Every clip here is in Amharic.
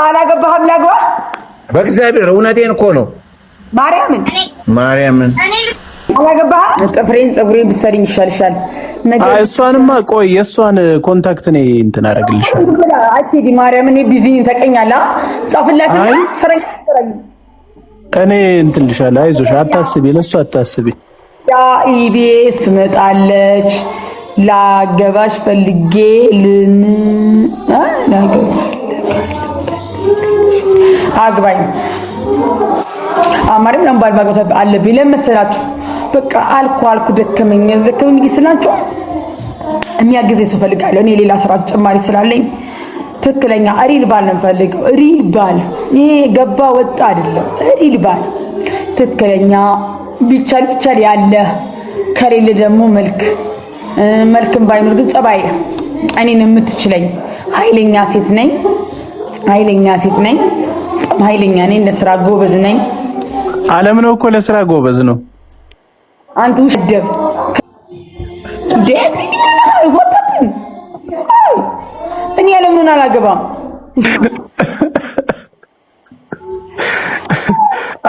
አላገባህም ላግባ በእግዚአብሔር እውነቴን እኮ ነው ማርያምን አላገባህም ጥፍሬን ፀጉሬን ብትሰሪኝ ይሻልሻል ነገር እሷንማ ቆይ የእሷን ኮንታክት ነኝ እንትን አደርግልሻለሁ አትሂጂ ማርያምን ቢዚ ተቀኛላ ጻፍላትና ሰረኝ እኔ እንትን ልሻለሁ አይዞሽ አታስቢ ለእሷ አታስቢ ያ ኢቢኤስ ትመጣለች ላገባሽ ፈልጌ አግባኝ አማርም ነበር ባገታ አለብኝ ለመሰላችሁ በቃ አልኩ ደከመኝ ስላችሁ የሚያግዘኝ ሰው ፈልጋለሁ እኔ ሌላ ስራ ተጨማሪ ስላለኝ ትክክለኛ ሪል ባል ነው ፈልገው ሪል ባል ይሄ ገባ ወጣ አይደለም ሪል ባል ትክክለኛ ቢቻል ያለ ከሌለ ደግሞ መልክም ባይኖር ግን ጸባይ እኔን የምትችለኝ ኃይለኛ ሴት ነኝ ኃይለኛ ነኝ ለስራ ጎበዝ ነኝ ዓለም ነው እኮ ለስራ ጎበዝ ነው አንተ ውሽደብ ወጣብኝ እኔ ዓለምን አላገባም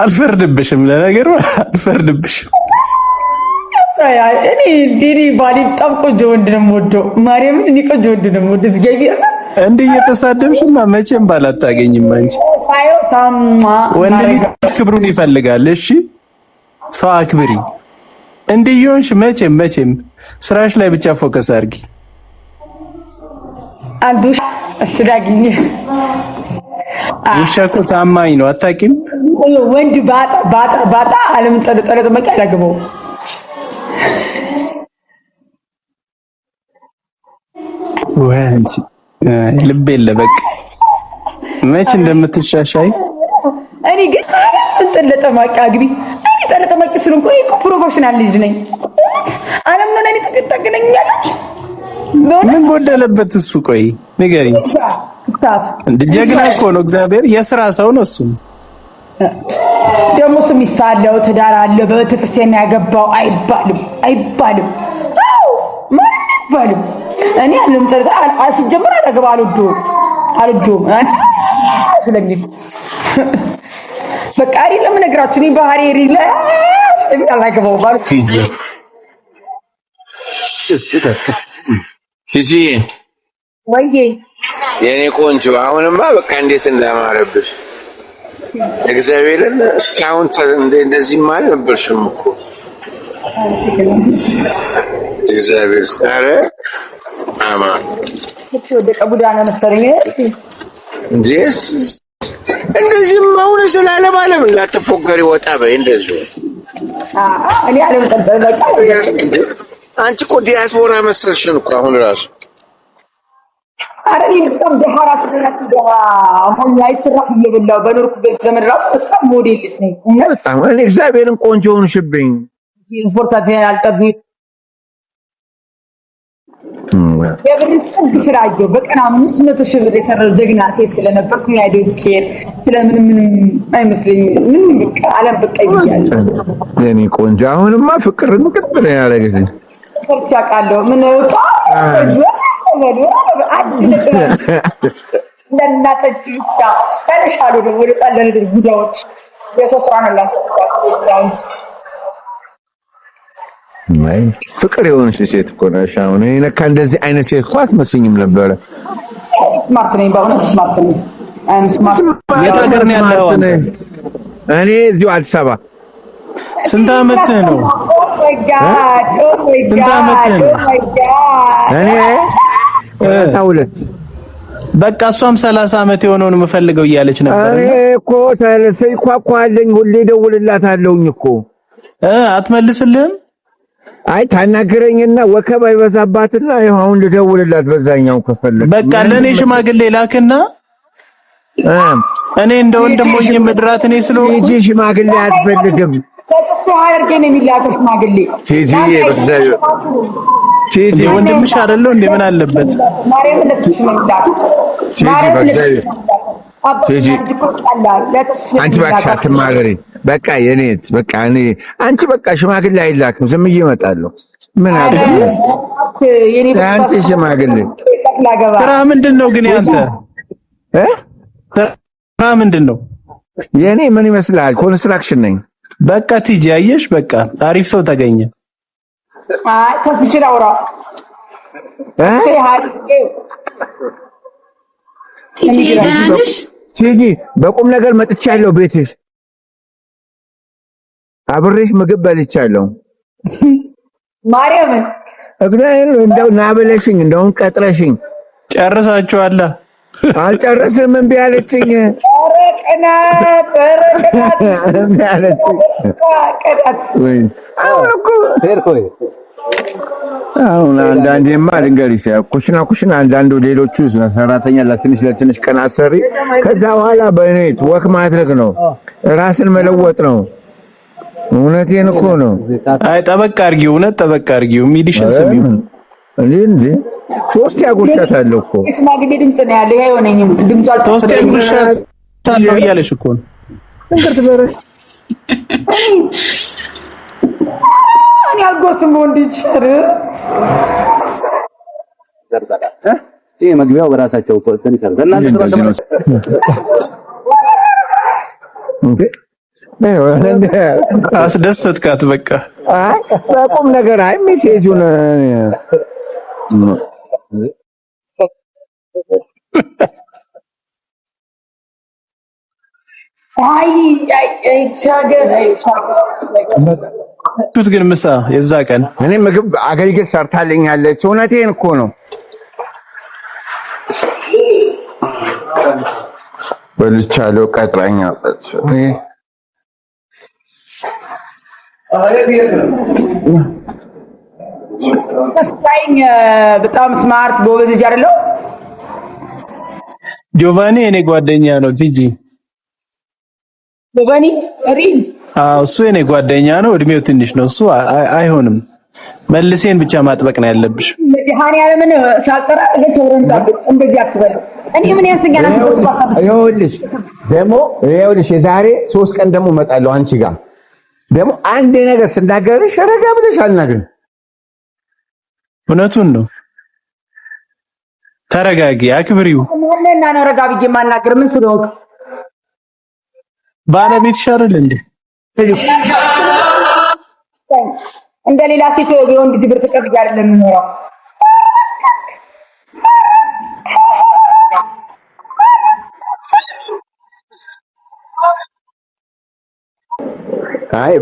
አልፈርድብሽም ለነገሩ አልፈርድብሽም እኔ ዲዲ ባሊ ጠብቆ ወንድ ነው የምወደው ማርያምን እኔ ቆንጆ ወንድ ነው የምወደው ዝጋቢያ እንዴ እየተሳደብሽማ መቼም ባላታገኝም አንቺ ወንድ ልጅ ክብሩን ይፈልጋል እሺ ሰው አክብሪ እንዴ ይሆንሽ መቼም ስራሽ ላይ ብቻ ፎከስ አድርጊ አንዱሽ አሽዳግኝ ውሻ እኮ ታማኝ ነው አታውቂም ወንድ ባጣ ዓለም ተጠረጠ በቃ ያገባው ወንጂ ልብ የለ በቃ መች እንደምትሻሻይ እኔ ግን ተለጠማቂ አግቢ እኔ ተለጠማቂ ስለሆንኩ እኮ ፕሮፌሽናል ልጅ ነኝ ዓለም ነው እኔ ተገናኛለች ምን ጎደለበት እሱ ቆይ ንገሪኝ እንደ ጀግና እኮ ነው እግዚአብሔር የሥራ ሰው ነው እሱ ደግሞ ሚስት አለው ትዳር አለ በቤተክርስቲያን ያገባው አይባልም አው ማን እኔ ዓለም አስጀምር አደረገው አልዶም ስለሚል በቃ አይደል ለምን ነግራችሁ ነው ባህሪ ሪላ አላገባው ባልኩ ሲጂ ወይዬ የኔ ቆንጆ አሁንማ በቃ እንዴት እንዳማረብሽ እግዚአብሔርን እስካሁን እንደዚህ ማለት ነበርሽም እኮ እግዚአብሔር ዛሬ አማ ወደ ቀቡዳና መሰረኝ ጄስ እንደዚህ ማውነ ስላለም ዓለም እንዳትፎገሪ ወጣ በይ እንደዚህ እኔ ዓለም ተበለቀ አንቺ እኮ ዲያስፖራ መሰልሽን እኮ አሁን ራሱ አረኝ በጣም ደሃራት ደሃ አሁን አይተራፍ እየበላው በኖርኩበት ዘመን ራሱ በጣም ሞዴል ነኝ በጣም እኔ እግዚአብሔርን ቆንጆ ሆንሽብኝ ኢምፖርታንት ያልጠብ የብሪት ጥግ ስራጆ በቀን 500 ሺህ ብር የሰራው ጀግና ሴት ስለነበርኩኝ አይዶንት ኬር ስለምን አይመስለኝም ምን በቃ ዓለም በቃ ይያል የኔ ቆንጆ አሁንማ ፍቅር ምቅጥር ያደረገኝ ፍቅር ያቃለው ምን ወጣ ለናተች ይታ ከነሻሉ ወደ ጣለነ ጉዳዮች የሶስራናላችሁ ማይ ፍቅር የሆነች ሴት እኮ ነሽ አሁን እኔ ነካ እንደዚህ አይነት ሴት እኮ አትመስኝም ነበር ስማርት ነኝ በእውነት ስማርት ነኝ ስማርት የታገር ነው ያለው እኔ እዚሁ አዲስ አበባ ስንት አመትህ ነው ስንት አመትህ ነው እኔ 32 በቃ እሷም 30 አመት የሆነውን የምፈልገው እያለች ነበር እኔ እኮ ተለሰይ ኳኳለኝ ሁሌ ደውልላታለሁኝ እኮ አትመልስልህም አይ ታናገረኝና ወከባ ይበዛባትና ይሄው አሁን ልደውልላት በዛኛው ከፈለክ በቃ ለኔ ሽማግሌ ላክና እኔ እንደ ወንድሞኝ ምድራት እኔ ስለሆንኩ እጂ ሽማግሌ አትፈልግም ተጥሶ አርገን የሚላከው ሽማግሌ ጂጂ በእግዚአብሔር ጂጂ ወንድምሽ አይደለው እንዴ ምን አለበት ማርያም ለጥሽ ነው የሚላከው ጂጂ በእግዚአብሔር ጂጂ አንቺ ባክሽ አትማገሪ በቃ የኔት በቃ እኔ አንቺ በቃ ሽማግሌ አይላክም ዝም እየመጣለሁ ምን አድርግ አንቺ ሽማግሌ ስራ ምንድነው ግን ያንተ ምንድን ነው? የኔ ምን ይመስላል? ኮንስትራክሽን ነኝ። በቃ ቲጂ አየሽ፣ በቃ አሪፍ ሰው ተገኘ። አይ ተስችል አውራ ቲጂ በቁም ነገር መጥቻለሁ። ቤትሽ አብሬሽ ምግብ በልቻለሁ። ማርያምን እግዚአብሔር እንደው ናበለሽኝ፣ እንደውን ቀጥረሽኝ። ጨርሳችኋል? አልጨረስም፣ እምቢ አለችኝ። እምቢ አለችኝ። አሁን አንዳንዴማ ልንገርሽ፣ ኩሽና አንዳንዱ ሌሎቹ ሰራተኛ ለትንሽ ቀን አሰሪ፣ ከዛ በኋላ በኔት ወክ ማድረግ ነው፣ ራስን መለወጥ ነው። እውነቴን እኮ ነው። አይ ጠበቅ አድርጊው፣ እውነት ጠበቅ አድርጊው። ሚዲሽን ስሚው እንዴ ሶስት ያጎርሻታለሁ እኮ ሽማግሌ ድምጽ ነው ያለው። አይሆነኝም ድምጹ ሶስት ያጎርሻታለሁ እያለሽ እኮ ነው። እንቅርት በረሽ እኔ አልጎስም ወንድች ይሄ መግቢያው በራሳቸው እኮ ተንሰር አስደሰትካት በቃ። አይ በቁም ነገር አይ ሜሴጁን ቱት ግን ምሳ የዛ ቀን እኔ ምግብ አገልግል ሰርታልኛለች። እውነቴን እኮ ነው። በልቻለሁ፣ ቀጥራኛለች። ተስፋኝ በጣም ስማርት ጎበዝ ልጅ አይደለው? ጆቫኒ የኔ ጓደኛ ነው። ቲጂ ጆቫኒ ሪል እሱ የኔ ጓደኛ ነው። እድሜው ትንሽ ነው። እሱ አይሆንም። መልሴን ብቻ ማጥበቅ ነው ያለብሽ። ለዲሃኒ ያለምን ሳልጠራ ተወረንታ እንደዚህ አትበል። እኔ ምን ያስገኛል? ይኸውልሽ የዛሬ 3 ቀን ደግሞ እመጣለሁ አንቺ ጋር። ደግሞ አንድ ነገር ስናገርሽ ረጋ ብለሽ አልናገርም። እውነቱን ነው። ተረጋጊ፣ አክብሪው። ማንነና ነው ረጋ ብዬ ማናገር? ምን ስለሆንክ ባለቤትሽ አይደል እንዴ? እንደ ሌላ ሴት የወንድ ግብር ተቀብዬ አይደለም የምኖረው። አይ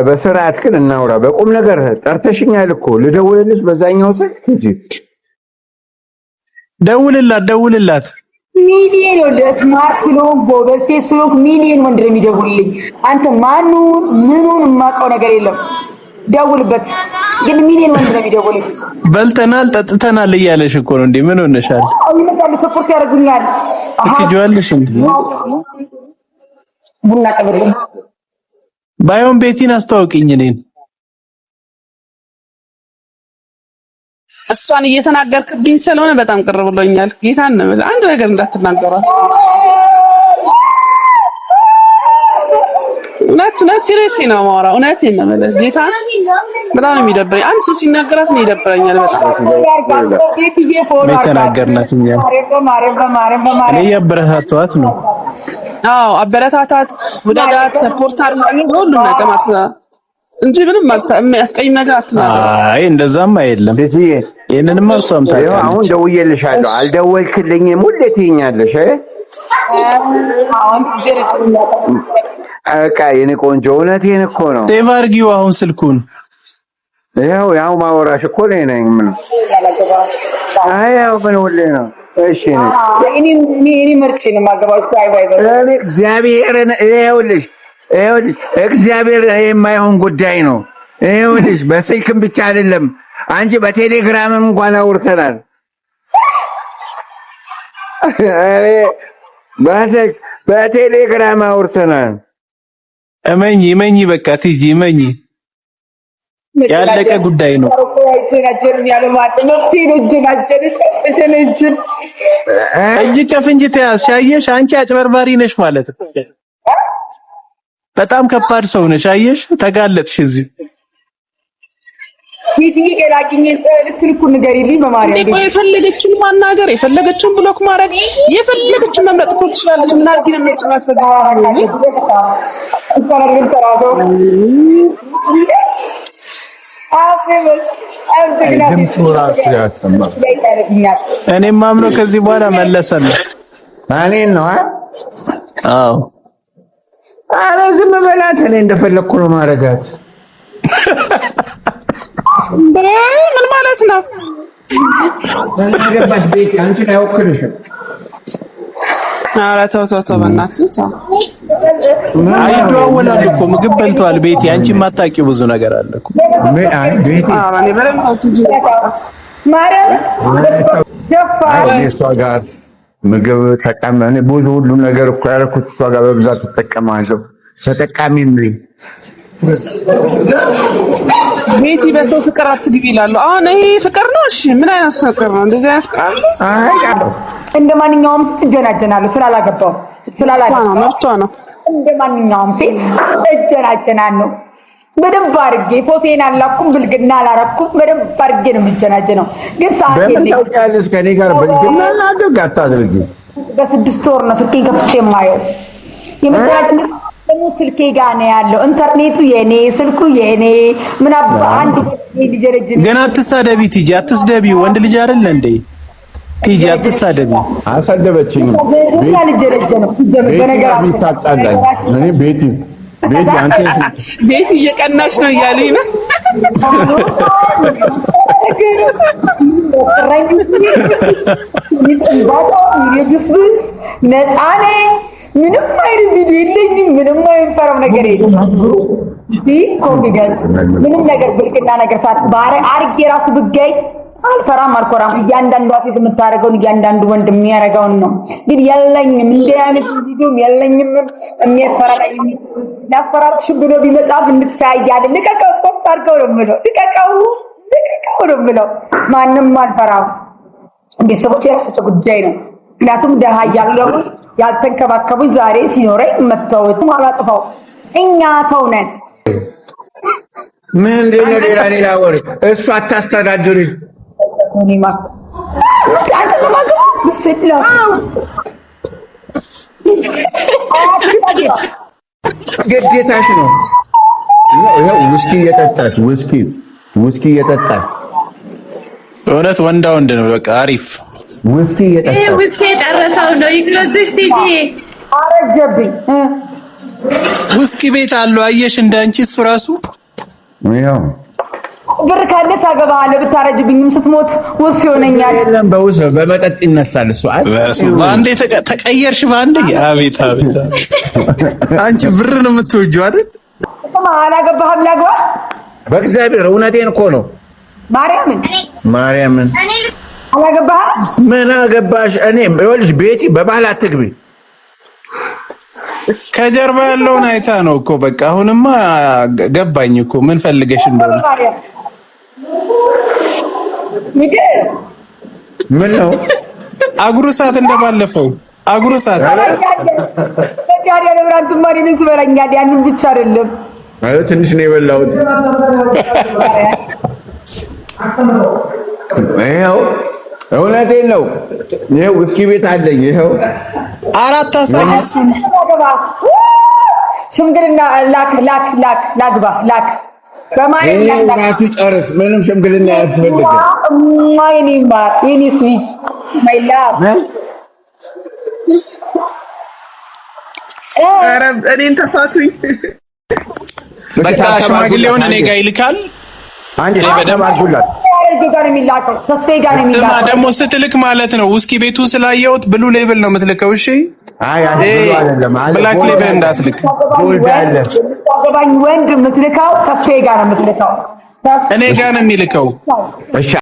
በስርዓት ግን እናውራ። በቁም ነገር ጠርተሽኛል እኮ ልደውልልሽ በዛኛው ስልክ እንጂ። ደውልላት። ሚሊየን ወንድ ስማርት ስለሆንክ ጎበዝ ሴት ስለሆንክ ሚሊየን ወንድ ነው የሚደውልልኝ። አንተ ማኑን ምኑን የማውቀው ነገር የለም። ደውልበት። ግን ሚሊየን ወንድ ነው የሚደውልልኝ። በልተናል ጠጥተናል እያለሽ እኮ ነው እንዴ? ምን ሆነሻል? ይመጣሉ፣ ሰፖርት ያደርጉኛል። ትጅዋለሽ እንዴ? ቡና ቀብልኝ። ባይሆን ቤቲን አስተዋውቂኝ እኔን። እሷን እየተናገርክብኝ ስለሆነ በጣም ቅር ብሎኛል። ጌታን ነው አንድ ነገር እንዳትናገሯት። እውነት ሲሪየስሊ ነው የማወራው። እውነቴን ነው የምልህ። ጌታን በጣም ነው የሚደብረኝ። አንድ ሰው ሲናገራት ነው ይደብረኛል በጣም። የተናገርናት እኛ እኔ ያበረታቷት ነው። አዎ አበረታታት፣ ወዳዳት፣ ሰፖርት አድርጋት ሁሉ ነገር እንጂ ምንም የሚያስቀይም ነገር አትናገር። አይ እንደዛም አይደለም። ይሄንንማ እሷም ታውቃለች። አሁን ደውዬልሻለሁ፣ አልደወልክልኝም። ሁሌ ትይኛለሽ። በቃ የኔ ቆንጆ እውነቴን እኮ ነው። ሴቭ አድርጊው አሁን ስልኩን። ያው ማወራሽ እኮ ነኝ። ምን ያው ምን ሁሌ ነው። እሺ ነው እኔ መርጬ ነው የማገባው። እግዚአብሔርን ይኸውልሽ እግዚአብሔር የማይሆን ጉዳይ ነው። ይኸውልሽ በስልክም ብቻ አይደለም፣ አንቺ በቴሌግራምም እንኳን አውርተናል። በቴሌግራም አውርተናል። እመኚ በቃ ቲጂ እመኚ፣ ያለቀ ጉዳይ ነው። እጅ ከፍንጅ ተያዝሽ። አየሽ፣ አንቺ አጭበርባሪ ነሽ ማለት ነው። በጣም ከባድ ሰው ነሽ። አየሽ፣ ተጋለጥሽ። እዚህ ቤትዬ ገላግኝ ልክ ንገሪልኝ በማርያም እኮ የፈለገችን ማናገር የፈለገችን ብሎክ ማድረግ የፈለገችን መምረጥ እኮ ትችላለች። ምን አድርጊ ነው የምትጽፋት እኔም ማምነው ከዚህ በኋላ መለሰልህ እኔን ነው። አዎ ኧረ ዝም በላት። እኔ እንደፈለኩ ነው ማረጋት። ምን ማለት ነው? ገባሽ? ቤት አንቺን አይወክልሽም። ኧረ ተው በእናትህ ተው። አይደዋወላሉ እኮ ምግብ በልተዋል። ቤቲ አንቺ የማታውቂው ብዙ ነገር አለ እኮ። ቤቲ ኧረ እኔ በደምብ ማርያም እሷ ጋር ምግብ ተቀመነ ብዙ ሁሉ ነገር እኮ ያደረኩት እሷ ጋር በብዛት ተጠቀማለሁ። ተጠቃሚ ነኝ። ቤቲ በሰው ፍቅር አትግቢ ይላሉ። አሁን ይሄ ፍቅር ነው? እሺ ምን አይነት ፍቅር ነው? እንደዚህ አይነት ፍቅር አለ? እንደ ማንኛውም ሴት እጀናጀናለሁ ስላላገባው መብቷ ነው። እንደ ማንኛውም ሴት እጀናጀናለሁ። በደንብ አድርጌ ፎቴን አላኩም ብልግና አላረኩም። በደንብ አድርጌ ነው የምጀናጀነው። ግን ሰዓት የለኝም። ታውቂያለሽ ከኔ ጋር በልግና አድርግ አታድርጊ። በ6 ወር ነው ስልኬን ከፍቼ የማየው። የመጀናጀን ደግሞ ስልኬ ጋር ነው ያለው። ኢንተርኔቱ የኔ፣ ስልኩ የኔ። ምን አባ አንድ ልጅ ረጅም ግን አትሳደቢ ቲጂ፣ አትስደቢ። ወንድ ልጅ አይደለ እንዴ ቲጂ? አትሳደቢ። አሰደበችኝ። ልጅ ረጅም ነው በነገራችን ታጣላኝ። እኔ ቤቲ አንተ ቤቲ እየቀናሽ ነው እያሉኝ ነው። ነፃ ነኝ። ምንም አይነት ቪዲዮ የለኝም። ምንም አይፈራው ነገር የለም። ኮንፊደንስ ምንም ነገር ብልቅና ነገር አርጌ ራሱ ብገኝ አልፈራም አልኮራም። እያንዳንዷ ሴት የምታደርገውን እያንዳንዱ ወንድ የሚያደርገውን ነው። ግን የለኝም እንዲህ አይነት ቪዲዮም የለኝም። የሚያስፈራራኝ ላስፈራራሽ ብሎ ቢመጣፍ እንታያለን። ልቀቀው፣ ፖስት አድርገው ነው የምለው። ልቀቀው ነው የምለው። ማንም አልፈራም። ቤተሰቦች የራሳቸው ጉዳይ ነው። ምክንያቱም ደሃ እያለሁ ያልተንከባከቡኝ ዛሬ ሲኖረኝ መተውት አላጥፋው። እኛ ሰው ነን። ምን ሌላ ወሬ እሱ አታስተዳድሪ። እኔማ አንተ ለማገባ ብስላ ግዴታሽ ነው። ይሄው ውስኪ እየጠጣች እውነት ወንዳ ወንድ ነው። በቃ አሪፍ ውስኪ እየጠጣች ውስኪ የጨረሰው ነው። ይግለጽሽ ቲጂ አረጀብኝ። ውስኪ ቤት አለው አየሽ፣ እንዳንቺ እሱ ራሱ ይሄው ብር ካለ ታገባለህ። ብታረጅብኝም ስትሞት ውርስ ይሆነኛል። አይደለም በውስ በመጠጥ ይነሳል እሱ። ባንዴ ተቀየርሽ ባንዴ። አቤት አንቺ ብር ነው የምትወጂው አይደል? አላገባህም? ላግባ በእግዚአብሔር እውነቴን እኮ ነው። ማርያምን አላገባህም? ምን አገባሽ? እኔ ይኸውልሽ ቤቲ በባህል አትግቢ። ከጀርባ ያለውን አይታ ነው እኮ በቃ። አሁንማ ገባኝ እኮ ምን ፈልገሽ እንደሆነ። ምን ነው አጉርሳት፣ እንደባለፈው አጉርሳት። ታዲያ ለብራንት ማሪ ምን ትበላኛለህ? ያንን ብቻ አይደለም አይ ትንሽ ነው የበላሁት። ይኸው እውነቴን ነው። ይኸው ውስኪ ቤት አለኝ። ይኸው አራት አሳይሱን ሽምግልና ላክ በማይል ራሱ ጨርስ። ምንም ሽምግልና ያስፈልጋል። ማይኒ ማር የኔ ስዊት ማይ ላቭ ኧረ እኔን ተፋቱኝ። በቃ ሽማግሌውን እኔ ጋር ይልካል። አንዴ በደም አድርጉላት። ደግሞ ስትልክ ማለት ነው ውስኪ ቤቱን ስላየሁት ብሉ ሌብል ነው የምትልከው። እሺ አይ አይደለም ብላክ ሌብል እንዳትልክ። ወንድ የምትልከው ተስፋዬ ጋር ነው የምትልከው። እኔ ጋር ነው የሚልከው። እሺ